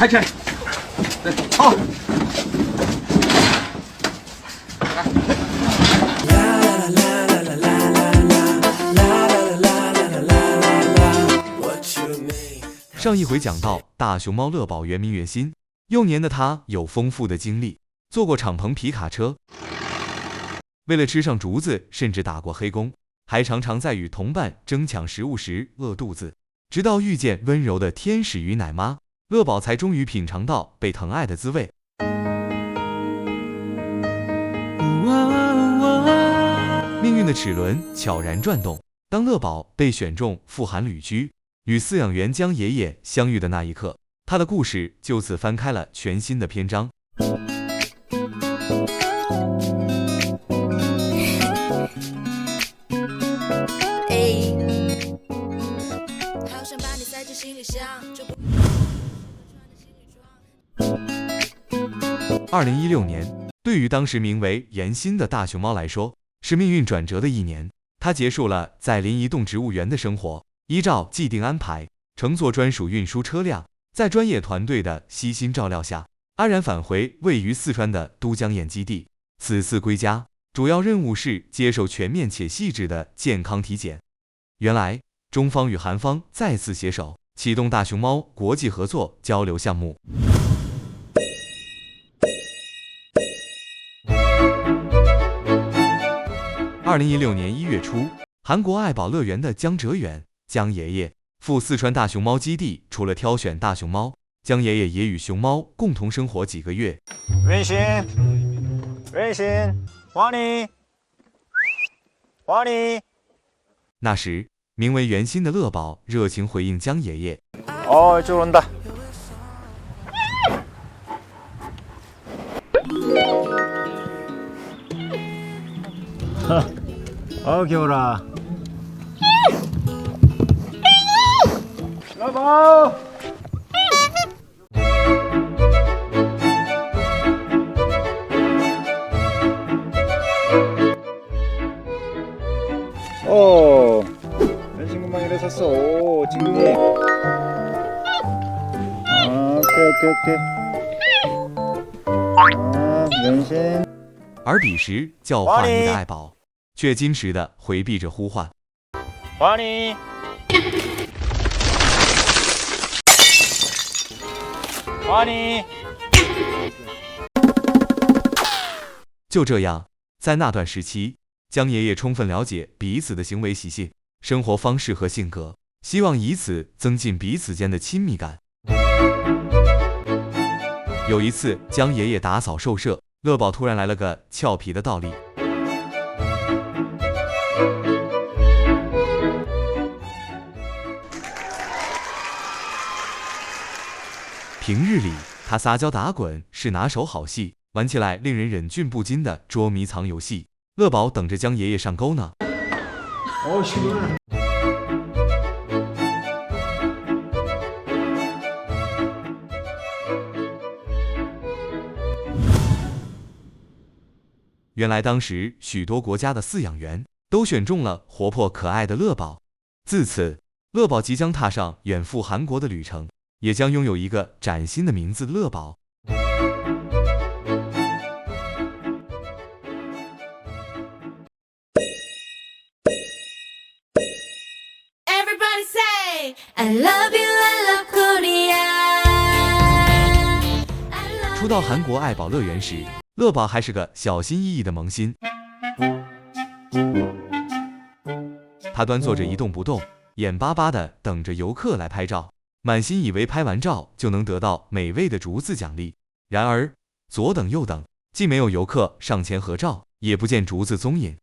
抬起来，对，好。上一回讲到，大熊猫乐宝原名袁心，幼年的他有丰富的经历，坐过敞篷皮卡车，为了吃上竹子，甚至打过黑工，还常常在与同伴争抢食物时饿肚子。直到遇见温柔的天使鱼奶妈，乐宝才终于品尝到被疼爱的滋味。命运的齿轮悄然转动，当乐宝被选中富含旅居，与饲养员江爷爷相遇的那一刻，他的故事就此翻开了全新的篇章。2016年，对于当时名为妍心的大熊猫来说，是命运转折的一年。它结束了在临沂动植物园的生活，依照既定安排，乘坐专属运输车辆，在专业团队的悉心照料下，安然返回位于四川的都江堰基地。此次归家，主要任务是接受全面且细致的健康体检。原来，中方与韩方再次携手，启动大熊猫国际合作交流项目。2016年1月初，韩国爱宝乐园的江哲远江爷爷赴四川大熊猫基地，除了挑选大熊猫，江爷爷也与熊猫共同生活几个月。瑞鑫，瑞鑫，华妮，华妮。那时，名为袁心的乐宝热情回应江爷爷。이쪽으로 온다. 귀여워라. 여보. 연신 금방 일어섰어. 오, 친구니. 오케이. 연신. 而彼时叫华妮的爱宝却矜持地回避着呼唤。华妮，华妮。就这样，在那段时期，江爷爷充分了解彼此的行为习性、生活方式和性格，希望以此增进彼此间的亲密感。有一次，江爷爷打扫兽舍，乐宝突然来了个俏皮的倒立。平日里，他撒娇打滚是拿手好戏，玩起来令人忍俊不禁的捉迷藏游戏，乐宝等着江爷爷上钩呢。原来当时许多国家的饲养员都选中了活泼可爱的乐宝，自此，乐宝即将踏上远赴韩国的旅程，也将拥有一个崭新的名字——乐宝。初到韩国爱宝乐园时，乐宝还是个小心翼翼的萌新，他端坐着一动不动，眼巴巴地等着游客来拍照，满心以为拍完照就能得到美味的竹子奖励。然而左等右等，既没有游客上前合照，也不见竹子踪影。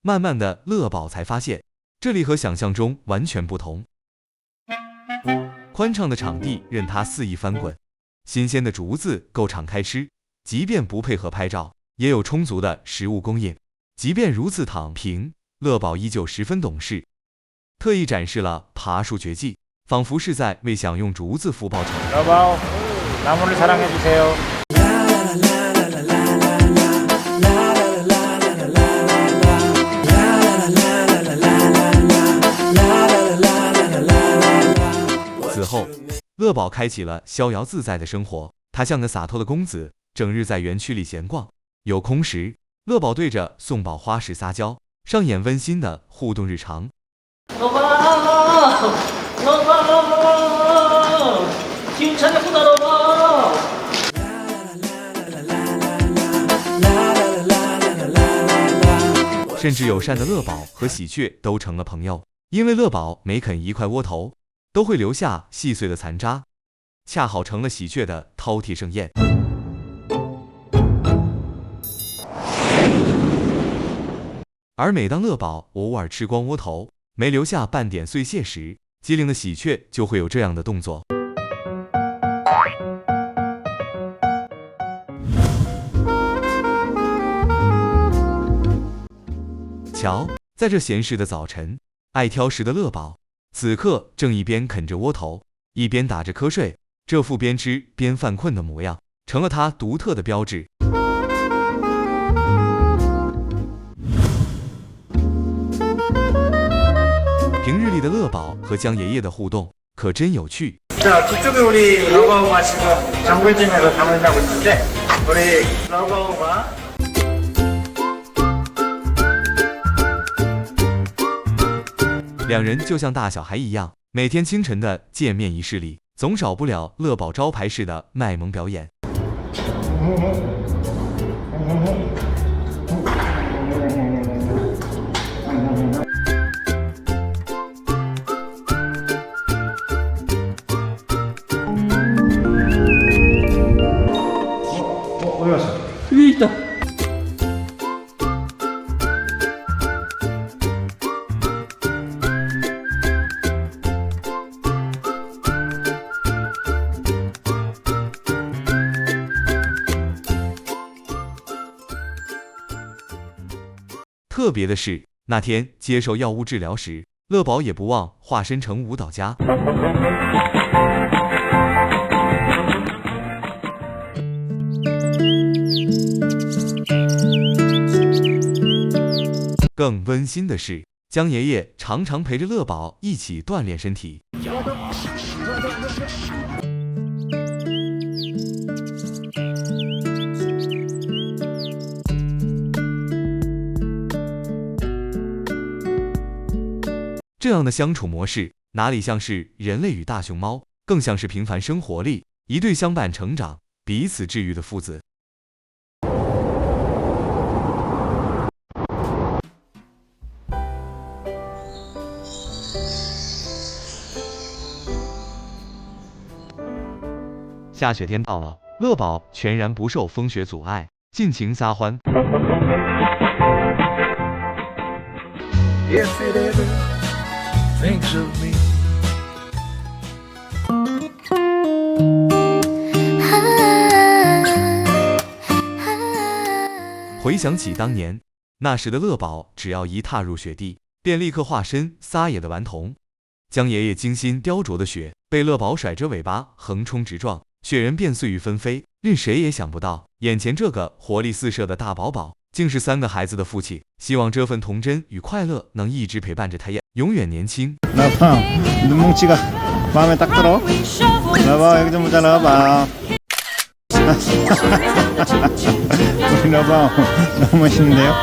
慢慢的，乐宝才发现这里和想象中完全不同。宽敞的场地任他肆意翻滚，新鲜的竹子够敞开吃，即便不配合拍照，也有充足的食物供应。即便如此躺平，乐宝依旧十分懂事，特意展示了爬树绝技，仿佛是在为享用竹子付报酬。나무를사랑해주세요。此后，乐乐宝开启了逍遥自在的生活，他像个洒脱的公子，整日在园区里闲逛。有空时，乐宝对着宋宝花式撒娇，上演温馨的互动日常。老宝，老宝，警察的不打老宝。甚至友善的乐宝和喜鹊都成了朋友，因为乐宝每啃一块窝头，都会留下细碎的残渣，恰好成了喜鹊的饕餮盛宴。而每当乐宝偶尔吃光窝头，没留下半点碎屑时，机灵的喜鹊就会有这样的动作。瞧，在这闲适的早晨，爱挑食的乐宝此刻正一边啃着窝头，一边打着瞌睡，这副边吃边犯困的模样，成了他独特的标志。平日里的乐宝和江爷爷的互动可真有趣。 자, 뒤쪽에 우리 러버우가 지금 장굴짐에서 잠을 자고 있는데 우리 러버우가 两人就像大小孩一样，每天清晨的见面仪式里，总少不了乐宝招牌式的卖萌表演。위에 있다.特别的是，那天接受药物治疗时，乐宝也不忘化身成舞蹈家。更温馨的是，江爷爷常常陪着乐宝一起锻炼身体。这样的相处模式，哪里像是人类与大熊猫，更像是平凡生活里一对相伴成长、彼此治愈的父子。下雪天到了，乐宝全然不受风雪阻碍，尽情撒欢。If it ever thinks of me. 回想起当年，那时的乐宝只要一踏入雪地，便立刻化身撒野的顽童。江爷爷精心雕琢的雪，被乐宝甩着尾巴横冲直撞，雪人便碎玉纷飞，令谁也想不到，眼前这个活力四射的大宝宝，竟是3个孩子的父亲。希望这份童真与快乐能一直陪伴着他，永远年轻。 러버 눈뭉치가 마음에 딱 들어? 러버 여기 좀 보자 러버 우리 러버 너무 멋있는데요?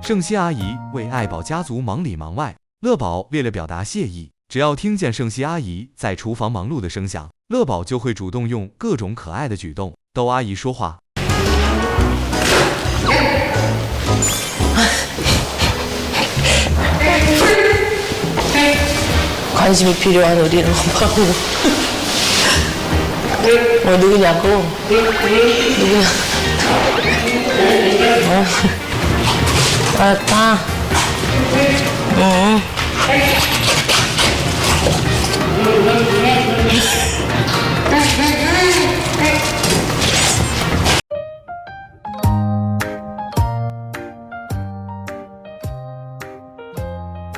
盛熙阿姨为爱宝家族忙里忙外，乐宝为了表达谢意，只要听见盛熙阿姨在厨房忙碌的声响，乐宝就会主动用各种可爱的举动逗阿姨说话。 관심이 필요한 우리는 엄마고 누구냐고 누구냐 알았다 응.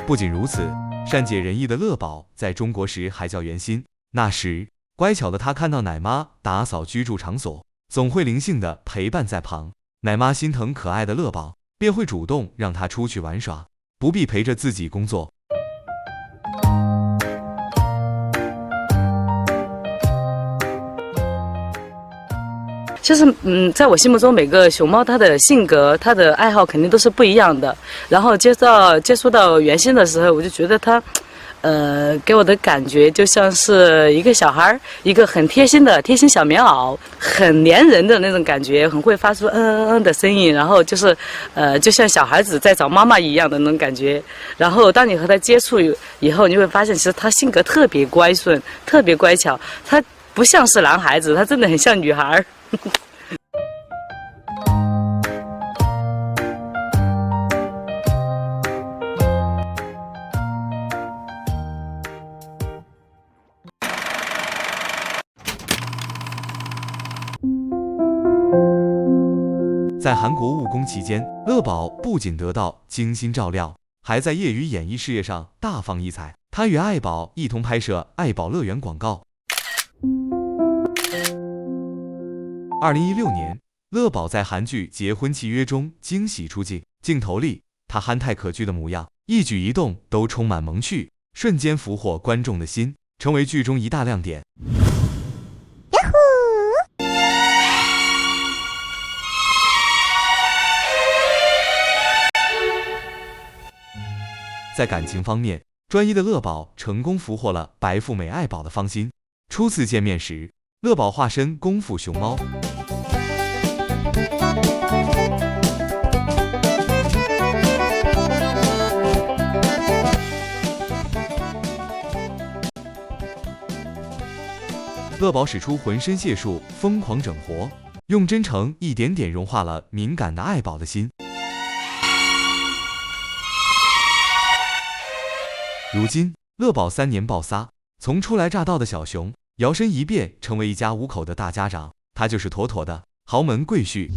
不仅如此，善解人意的乐宝在中国时还叫袁心。那时，乖巧的他看到奶妈打扫居住场所，总会灵性的陪伴在旁。奶妈心疼可爱的乐宝，便会主动让他出去玩耍。不必陪着自己工作。就是在我心目中，每个熊猫它的性格、它的爱好肯定都是不一样的。然后接触到袁心的时候，我就觉得它，给我的感觉就像是一个小孩儿，一个很贴心的贴心小棉袄，很粘人的那种感觉，很会发出的声音，然后就是就像小孩子在找妈妈一样的那种感觉。然后当你和它接触以后，你会发现其实它性格特别乖顺，特别乖巧，它不像是男孩子，它真的很像女孩儿。在韩国务工期间，乐宝不仅得到精心照料，还在业余演艺事业上大放异彩。他与爱宝一同拍摄爱宝乐园广告。2016年，乐宝在韩剧《结婚契约》中惊喜出镜，镜头里他憨态可掬的模样，一举一动都充满萌趣，瞬间俘获观众的心，成为剧中一大亮点。在感情方面，专一的乐宝成功俘获了白富美爱宝的芳心。初次见面时，乐宝化身功夫熊猫，乐宝使出浑身解数，疯狂整活，用真诚一点点融化了敏感的爱宝的心。如今，乐宝3年抱仨，从初来乍到的小熊，摇身一变成为一家5口的大家长，他就是妥妥的豪门贵婿。